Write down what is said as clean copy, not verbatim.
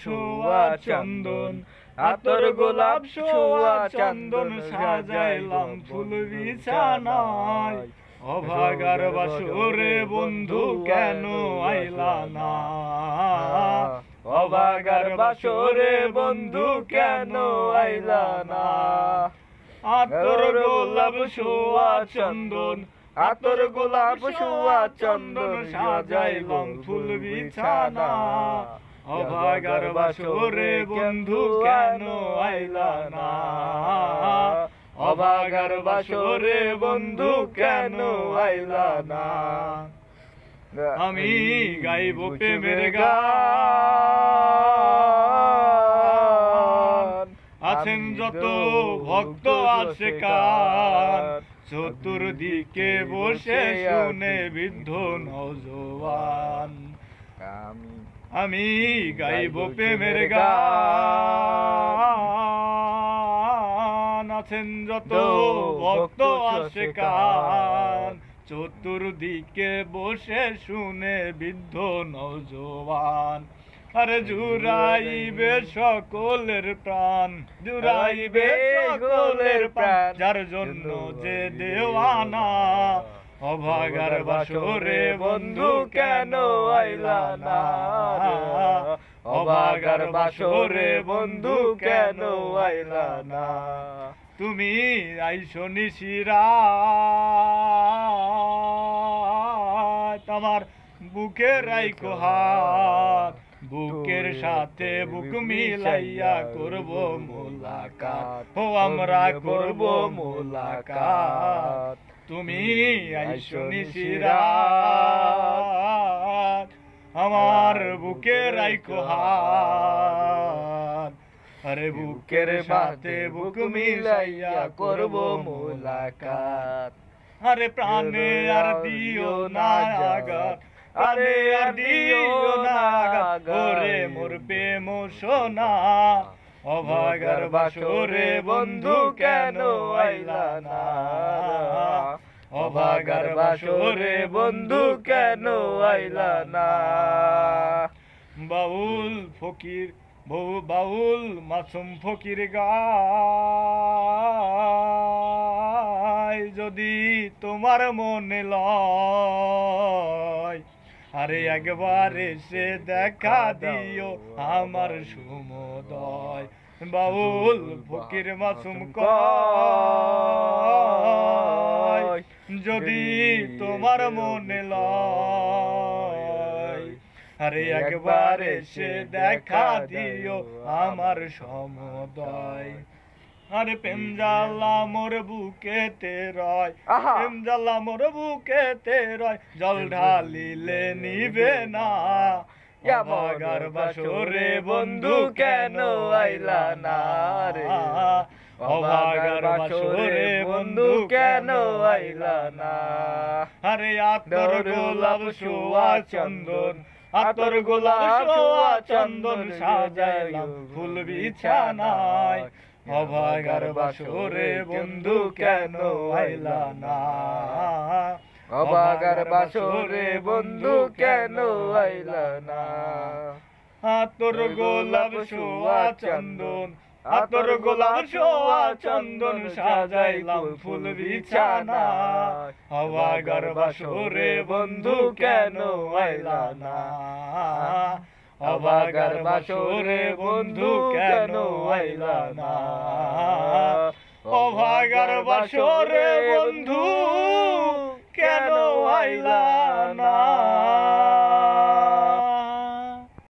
ছোঁয়া চন্দন আতর গোলাপ ছোঁয়া চন্দন সাজাইলাম ফুল বিছানায়। অভাগার বাসরে বন্ধু কেন আইলা না? অভাগার বাসরে বন্ধু কেন আইলা না? আতর গোলাপ ছোঁয়া চন্দন আতর গোলাপ ছোঁয়া চন্দন সাজাইলাম ফুল বিছানা। অভাগার বাসরে বন্ধু কেন আইলা না? অভাগার বাসরে বন্ধু কেন আইলা না? আমি গাইব প্রেমের গান, আছেন যত ভক্ত আশিকান, চতুর্দিকে বসে শুনে বৃদ্ধ নওজোয়ান। আমি গাইব প্রেমের গান, আছেন যত ভক্ত আশিকান, চতুর্দিকে বসে শুনে বৃদ্ধ নওজোয়ান। আরে জুড়াইবে সকলের প্রাণ, জুড়াইবে সকলের প্রাণ, যার জন্য যে দেওয়ানা। অভাগার বাসরে বন্ধু কেন আইলা না? অভাগার বাসরে বন্ধু কেন আইলা না? তুমি আইসো নিশিরাত, আমার বুকে রাইখো হাত, বুকের সাথে বুক মিলাইয়া করব মোলাকাত। ও আমরা করব মোলাকাত। তুমি আইসো নিশিরাত, আমার বুকে রাইখো হাত, আরে বুকের সাথে বুক মিলাইয়া করব মোলাকাত। আরে প্রাণে আর দিও না আঘাত, আরে আর দিও না আঘাত, ওরে মোর প্রেম সোনা। অভাগার বাসরে বন্ধু কেন আইলা না? অভাগার বাসরে বন্ধু কেন আইলা না? বাউল ফকির বাউল মাসুম ফকির গায়, যদি তোমার মনে লয়, আরে একবার এসে দেখা দিও আমার সুমোদয়। বাউল ফকির মাসুম কয়, যদি তোমার মনে লয়, আরে একবার এসে দেখা দিও আমার সমুদয়। আরে প্রেম জ্বালা মোর বুকেতে রয়, প্রেম জ্বালা মোর বুকেতে রয়, জল ঢালিলে নিবে না। অভাগার বাসরে বন্ধু কেন আইলা না রে? অভাগার বাসরে বন্ধু কেন আইলা না? আরে আতর গোলাপ ছোঁয়া চন্দন আতর গোলাপ ছোঁয়া চন্দন সাজাইলাম ফুল বিছানায়। অভাগার বাসরে বন্ধু কেন আইলা না? অভাগার বাসরে বন্ধু কেন আইলা না? আতর গোলাপ ছোঁয়া চন্দন আতর গোলাপ ছোঁয়া চন্দন সাজাইলাম ফুল বিছানায়। অভাগার বাসরে বন্ধু কেন আইলা না? অভাগার বাসরে বন্ধু কেন আইলা না? অভাগার বাসরে বন্ধু কেন আইলা